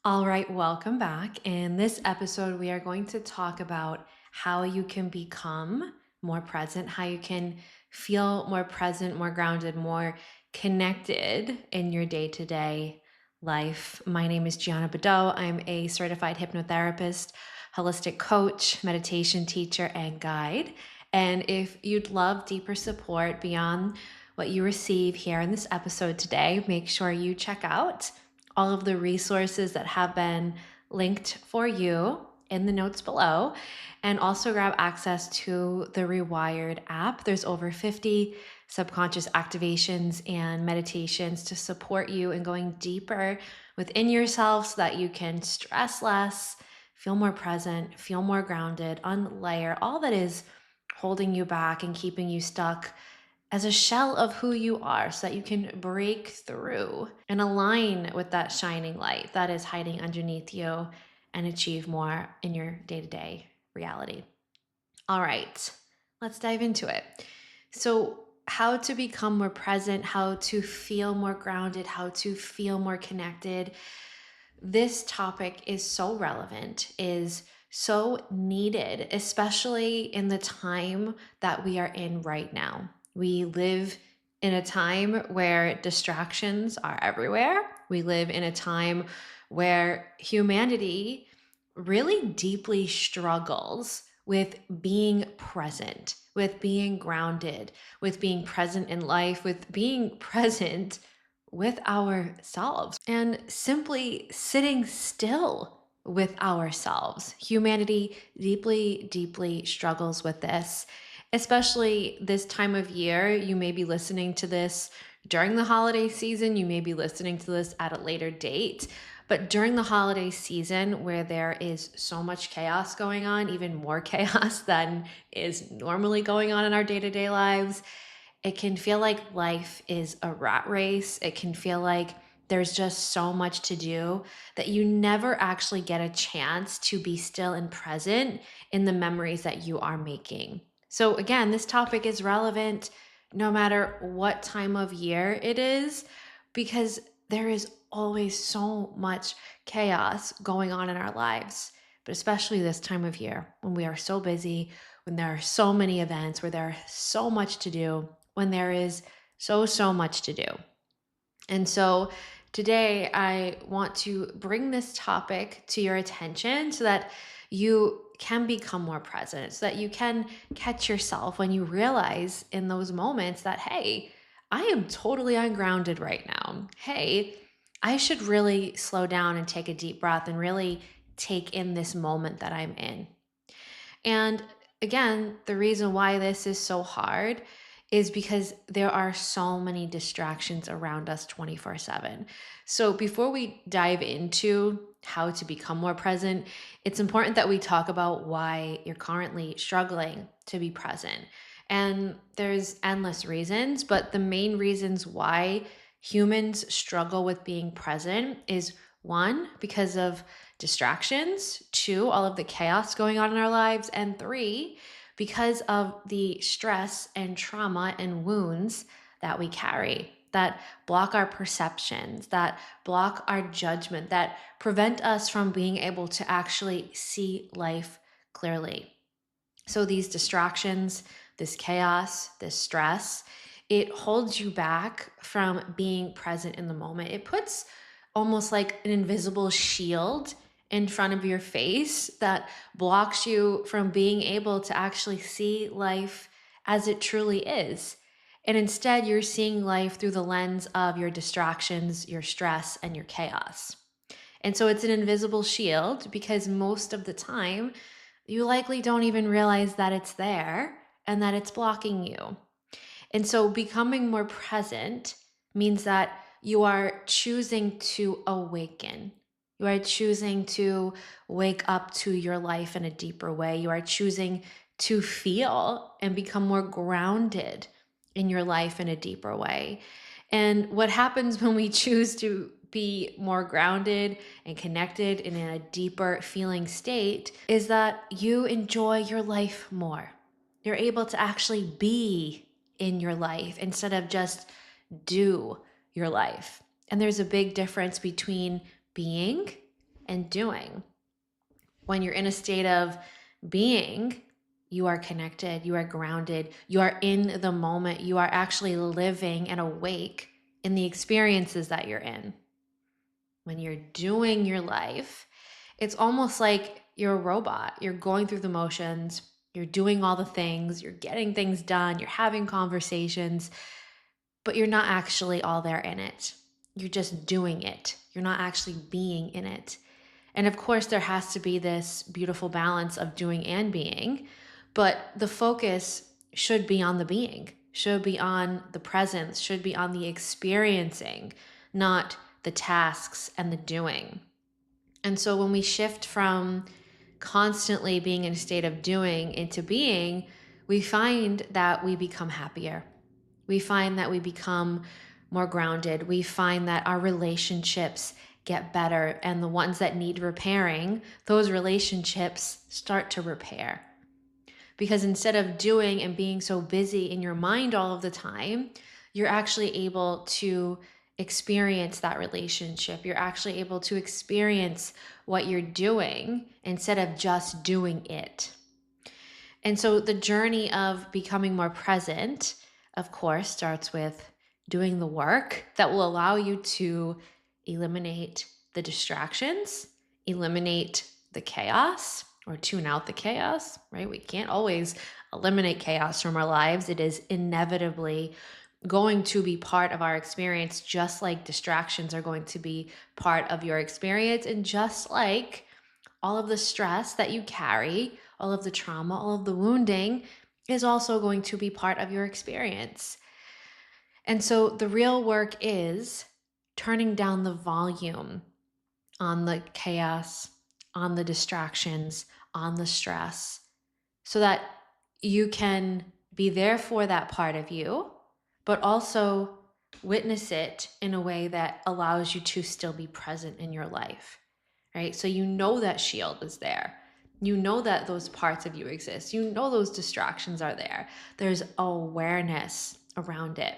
All right, welcome back. In this episode, we are going to talk about how you can become more present, how you can feel more present, more grounded, more connected in your day to day life. My name is Gianna Badot. I'm a certified hypnotherapist, holistic coach, meditation teacher, and guide. And if you'd love deeper support beyond what you receive here in this episode today, make sure you check out all of the resources that have been linked for you in the notes below, and also grab access to the Rewired app. There's over 50 subconscious activations and meditations to support you in going deeper within yourself so that you can stress less, feel more present, feel more grounded, unlayer all that is holding you back and keeping you stuck as a shell of who you are so that you can break through and align with that shining light that is hiding underneath you and achieve more in your day to day reality. All right, let's dive into it. So, how to become more present, how to feel more grounded, how to feel more connected. This topic is so relevant, is so needed, especially in the time that we are in right now. We live in a time where distractions are everywhere. We live in a time where humanity really deeply struggles with being present, with being grounded, with being present in life, with being present with ourselves and simply sitting still with ourselves. Humanity deeply, deeply struggles with this, especially this time of year. You may be listening to this during the holiday season, you may be listening to this at a later date. But during the holiday season, where there is so much chaos going on, even more chaos than is normally going on in our day to day lives, it can feel like life is a rat race. It can feel like there's just so much to do that you never actually get a chance to be still and present in the memories that you are making. So, again, this topic is relevant no matter what time of year it is, because there is always so much chaos going on in our lives. But especially this time of year when we are so busy, when there are so many events, where there's so much to do, when there is so much to do. And so today I want to bring this topic to your attention so that you can become more present, so that you can catch yourself when you realize in those moments that, hey, I am totally ungrounded right now. Hey, I should really slow down and take a deep breath and really take in this moment that I'm in. And again, the reason why this is so hard is because there are so many distractions around us 24/7. So before we dive into how to become more present, it's important that we talk about why you're currently struggling to be present. And there's endless reasons, but the main reasons why humans struggle with being present is one, because of distractions, two, all of the chaos going on in our lives, and three, because of the stress and trauma and wounds that we carry that block our perceptions, that block our judgment, that prevent us from being able to actually see life clearly. So these distractions, this chaos, this stress, it holds you back from being present in the moment. It puts almost like an invisible shield in front of your face that blocks you from being able to actually see life as it truly is. And instead, you're seeing life through the lens of your distractions, your stress, and your chaos. And so it's an invisible shield because most of the time, you likely don't even realize that it's there and that it's blocking you. And so becoming more present means that you are choosing to awaken. You are choosing to wake up to your life in a deeper way. You are choosing to feel and become more grounded in your life in a deeper way. And what happens when we choose to be more grounded and connected and in a deeper feeling state is that you enjoy your life more. You're able to actually be in your life instead of just do your life. And there's a big difference between being and doing. When you're in a state of being, you are connected, you are grounded, you are in the moment, you are actually living and awake in the experiences that you're in. When you're doing your life, it's almost like you're a robot. You're going through the motions, you're doing all the things, you're getting things done, you're having conversations, but you're not actually all there in it. You're just doing it. You're not actually being in it. And of course, there has to be this beautiful balance of doing and being, but the focus should be on the being, should be on the presence, should be on the experiencing, not the tasks and the doing. And so when we shift from constantly being in a state of doing into being, we find that we become happier. We find that we become more grounded. We find that our relationships get better, and the ones that need repairing, those relationships start to repair. Because instead of doing and being so busy in your mind all of the time, you're actually able to experience that relationship. You're actually able to experience what you're doing instead of just doing it. And so the journey of becoming more present, of course, starts with doing the work that will allow you to eliminate the distractions, eliminate the chaos, or tune out the chaos, right? We can't always eliminate chaos from our lives. It is inevitably going to be part of our experience, just like distractions are going to be part of your experience. And just like all of the stress that you carry, all of the trauma, all of the wounding is also going to be part of your experience. And so the real work is turning down the volume on the chaos, on the distractions, on the stress, so that you can be there for that part of you, but also witness it in a way that allows you to still be present in your life, right? So you know that shield is there. You know that those parts of you exist. You know those distractions are there. There's awareness around it.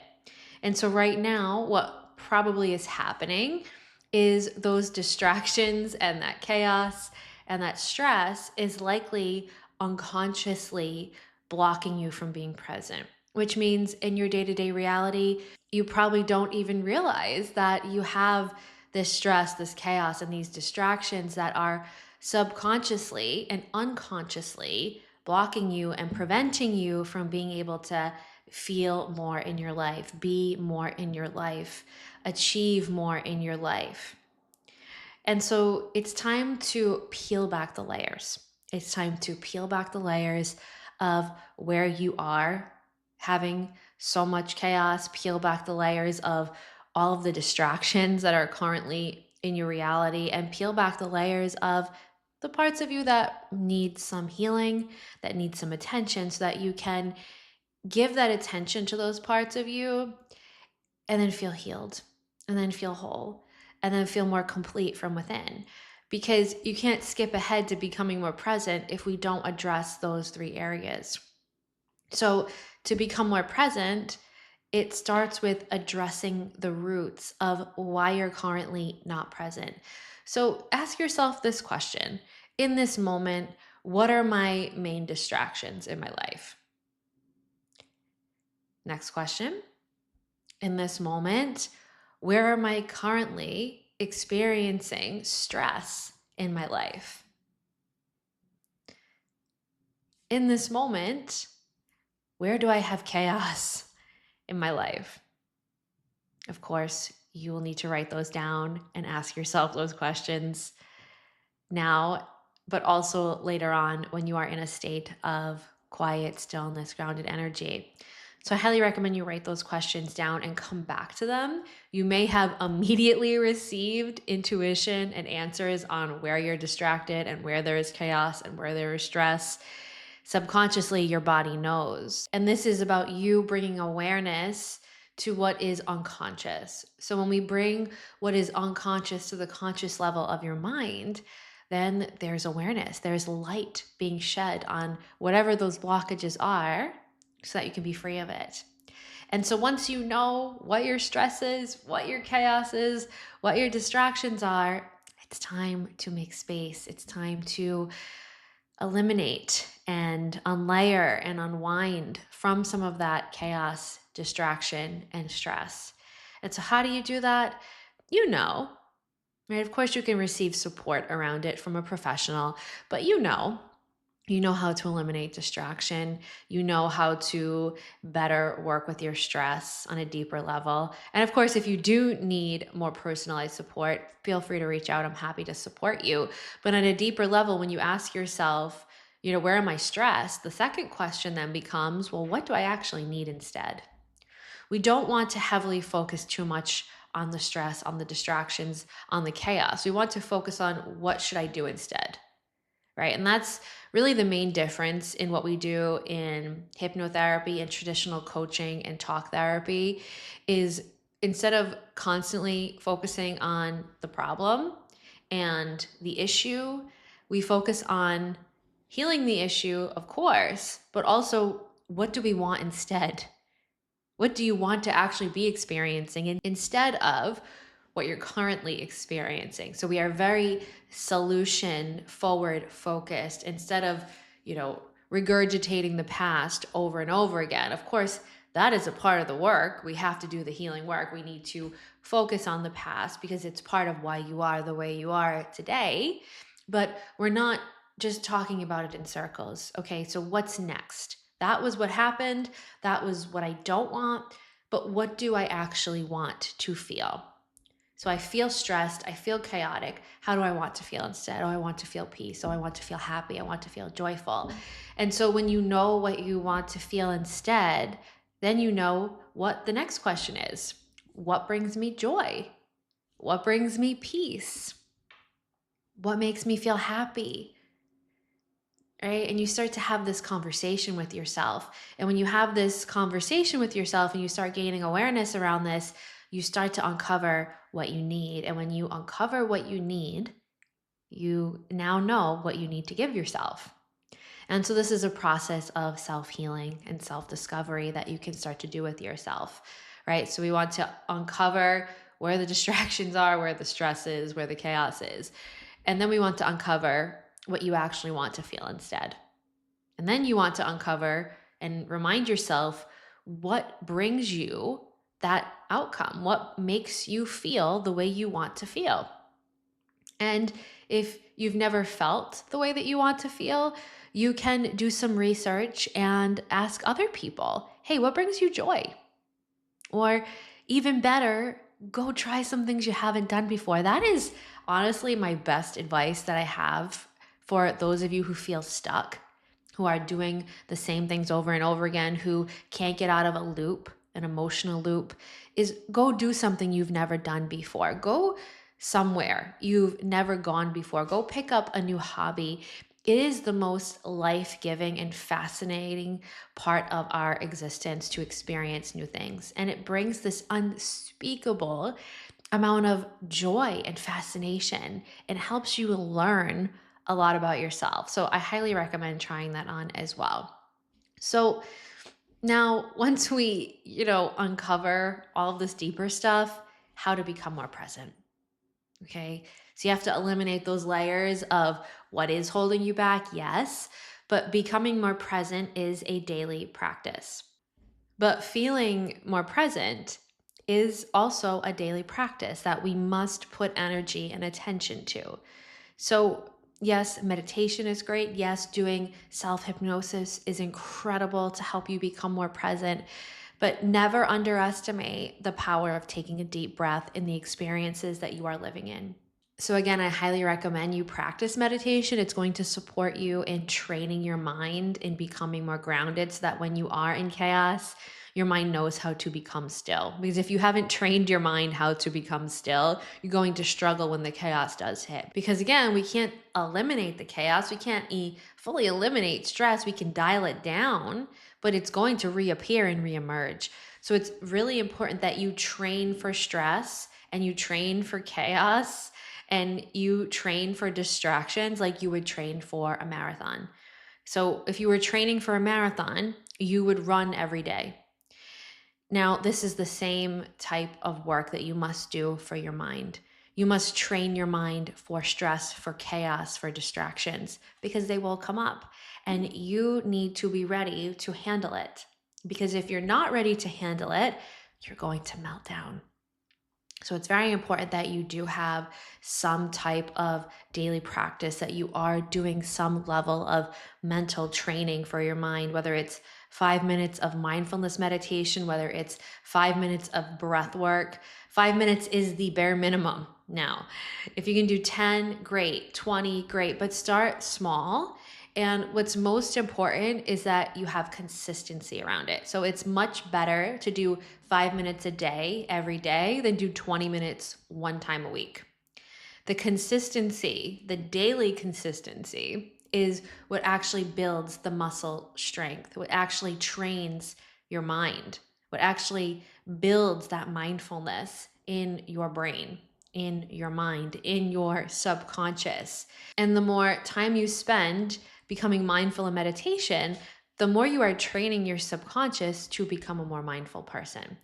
And so right now, what probably is happening is those distractions and that chaos and that stress is likely unconsciously blocking you from being present, which means in your day-to-day reality, you probably don't even realize that you have this stress, this chaos, and these distractions that are subconsciously and unconsciously blocking you and preventing you from being able to feel more in your life, be more in your life, achieve more in your life. And so it's time to peel back the layers. It's time to peel back the layers of where you are having so much chaos, peel back the layers of all of the distractions that are currently in your reality, and peel back the layers of the parts of you that need some healing, that need some attention, so that you can give that attention to those parts of you and then feel healed, and then feel whole, and then feel more complete from within. Because you can't skip ahead to becoming more present if we don't address those three areas. So to become more present, it starts with addressing the roots of why you're currently not present. So ask yourself this question. In this moment, what are my main distractions in my life? Next question. In this moment, where am I currently experiencing stress in my life? In this moment, where do I have chaos in my life? Of course, you will need to write those down and ask yourself those questions now, but also later on when you are in a state of quiet, stillness, grounded energy. So I highly recommend you write those questions down and come back to them. You may have immediately received intuition and answers on where you're distracted and where there is chaos and where there is stress. Subconsciously, your body knows. And this is about you bringing awareness to what is unconscious. So when we bring what is unconscious to the conscious level of your mind, then there's awareness, there's light being shed on whatever those blockages are so that you can be free of it. And so once you know what your stress is, what your chaos is, what your distractions are, it It's time to make space. It's time to eliminate and unlayer and unwind from some of that chaos, distraction, and stress. And so, how do you do that? You know, right? Of course, you can receive support around it from a professional, but you know how to eliminate distraction. You know how to better work with your stress on a deeper level. And of course, if you do need more personalized support, feel free to reach out. I'm happy to support you. But on a deeper level, when you ask yourself, where am I stressed? The second question then becomes, well, what do I actually need instead? We don't want to heavily focus too much on the stress, on the distractions, on the chaos. We want to focus on what should I do instead? Right? And that's really the main difference in what we do in hypnotherapy and traditional coaching and talk therapy is instead of constantly focusing on the problem and the issue, we focus on healing the issue, of course, but also what do we want instead? What do you want to actually be experiencing instead of what you're currently experiencing? So we are very solution forward focused instead of, regurgitating the past over and over again. Of course, that is a part of the work. We have to do the healing work. We need to focus on the past because it's part of why you are the way you are today. But we're not just talking about it in circles. Okay, so what's next? That was what happened. That was what I don't want. But what do I actually want to feel? So I feel stressed. I feel chaotic. How do I want to feel instead? Oh, I want to feel peace. Oh, I want to feel happy. I want to feel joyful. And so when you know what you want to feel instead, then you know what the next question is. What brings me joy? What brings me peace? What makes me feel happy? Right? And you start to have this conversation with yourself. And when you have this conversation with yourself and you start gaining awareness around this, you start to uncover what you need. And when you uncover what you need, you now know what you need to give yourself. And so this is a process of self-healing and self-discovery that you can start to do with yourself, right? So we want to uncover where the distractions are, where the stress is, where the chaos is. And then we want to uncover what you actually want to feel instead. And then you want to uncover and remind yourself what brings you that outcome, what makes you feel the way you want to feel. And if you've never felt the way that you want to feel, you can do some research and ask other people, hey, what brings you joy? Or even better, go try some things you haven't done before. That is honestly my best advice that I have for those of you who feel stuck, who are doing the same things over and over again, who can't get out of a loop, an emotional loop, is go do something you've never done before. Go somewhere you've never gone before. Go pick up a new hobby. It is the most life-giving and fascinating part of our existence to experience new things. And it brings this unspeakable amount of joy and fascination and helps you learn a lot about yourself. So I highly recommend trying that on as well. So now once we, uncover all of this deeper stuff, how to become more present. Okay. So you have to eliminate those layers of what is holding you back. Yes. But becoming more present is a daily practice. But feeling more present is also a daily practice that we must put energy and attention to. So, yes, meditation is great. Yes, doing self-hypnosis is incredible to help you become more present. But never underestimate the power of taking a deep breath in the experiences that you are living in. So again, I highly recommend you practice meditation. It's going to support you in training your mind in becoming more grounded so that when you are in chaos, your mind knows how to become still. Because if you haven't trained your mind how to become still, you're going to struggle when the chaos does hit. Because again, we can't eliminate the chaos. We can't fully eliminate stress. We can dial it down, but it's going to reappear and reemerge. So it's really important that you train for stress and you train for chaos and you train for distractions like you would train for a marathon. So if you were training for a marathon, you would run every day. Now, this is the same type of work that you must do for your mind. You must train your mind for stress, for chaos, for distractions, because they will come up and you need to be ready to handle it. Because if you're not ready to handle it, you're going to melt down. So it's very important that you do have some type of daily practice, that you are doing some level of mental training for your mind, whether it's 5 minutes of mindfulness meditation, whether it's 5 minutes of breath work. 5 minutes is the bare minimum now. If you can do 10, great, 20, great, but start small. And what's most important is that you have consistency around it. So it's much better to do 5 minutes a day every day than do 20 minutes one time a week. The consistency, the daily consistency, is what actually builds the muscle strength, what actually trains your mind, what actually builds that mindfulness in your brain, in your mind, in your subconscious. And the more time you spend becoming mindful in meditation, the more you are training your subconscious to become a more mindful person.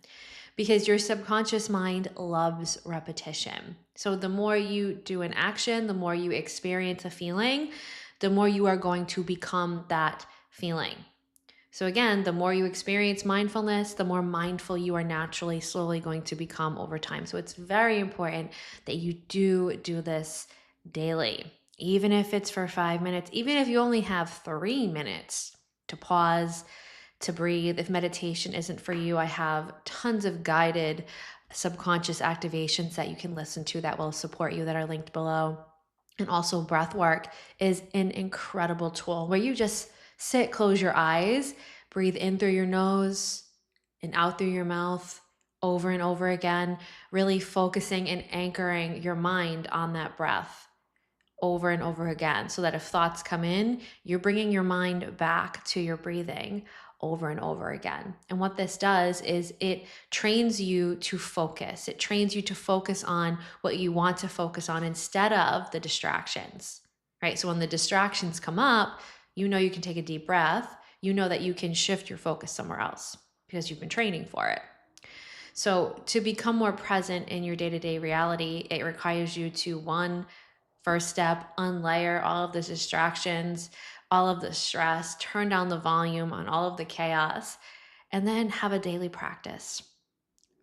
Because your subconscious mind loves repetition. So the more you do an action, the more you experience a feeling, the more you are going to become that feeling. So again, the more you experience mindfulness, the more mindful you are naturally, slowly going to become over time. So it's very important that you do this daily, even if it's for 5 minutes, even if you only have 3 minutes to pause, to breathe. If meditation isn't for you, I have tons of guided subconscious activations that you can listen to that will support you, that are linked below. And also, breath work is an incredible tool where you just sit, close your eyes, breathe in through your nose and out through your mouth over and over again, really focusing and anchoring your mind on that breath over and over again, so that if thoughts come in, you're bringing your mind back to your breathing over and over again. And what this does is it trains you to focus. It trains you to focus on what you want to focus on instead of the distractions, right? So when the distractions come up, you know you can take a deep breath. You know that you can shift your focus somewhere else because you've been training for it. So to become more present in your day-to-day reality, it requires you to, one, first step, unlayer all of the distractions, all of the stress, turn down the volume on all of the chaos, and then have a daily practice.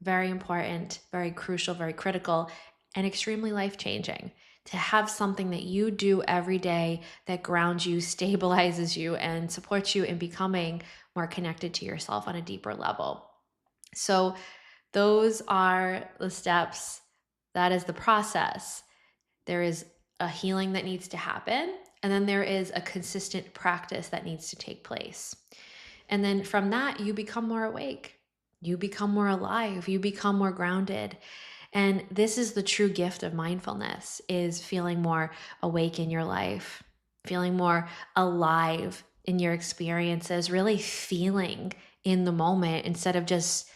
Very important, very crucial, very critical, and extremely life-changing to have something that you do every day that grounds you, stabilizes you, and supports you in becoming more connected to yourself on a deeper level. So those are the steps. That is the process. There is a healing that needs to happen, and then there is a consistent practice that needs to take place. And then from that, you become more awake. You become more alive. You become more grounded. And this is the true gift of mindfulness, is feeling more awake in your life, feeling more alive in your experiences, really feeling in the moment instead of just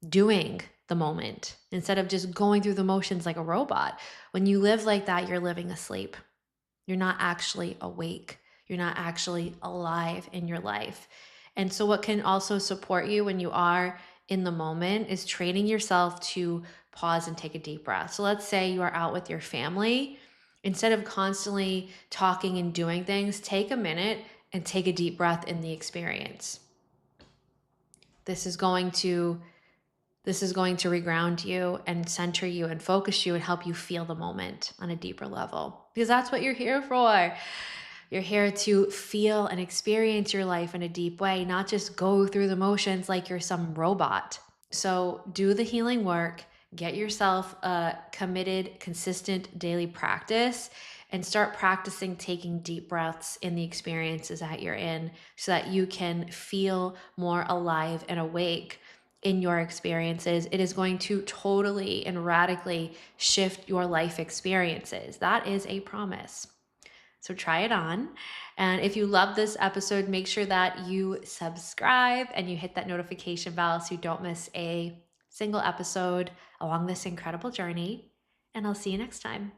doing the moment, instead of just going through the motions like a robot. When you live like that, you're living asleep. You're not actually awake. You're not actually alive in your life. And so, what can also support you when you are in the moment is training yourself to pause and take a deep breath. So, let's say you are out with your family. Instead of constantly talking and doing things, take a minute and take a deep breath in the experience. This is going to reground you and center you and focus you and help you feel the moment on a deeper level, because that's what you're here for. You're here to feel and experience your life in a deep way, not just go through the motions like you're some robot. So do the healing work, get yourself a committed, consistent daily practice, and start practicing taking deep breaths in the experiences that you're in so that you can feel more alive and awake in your experiences. It is going to totally and radically shift your life experiences. That is a promise. So try it on. And if you love this episode, make sure that you subscribe and you hit that notification bell so you don't miss a single episode along this incredible journey. And I'll see you next time.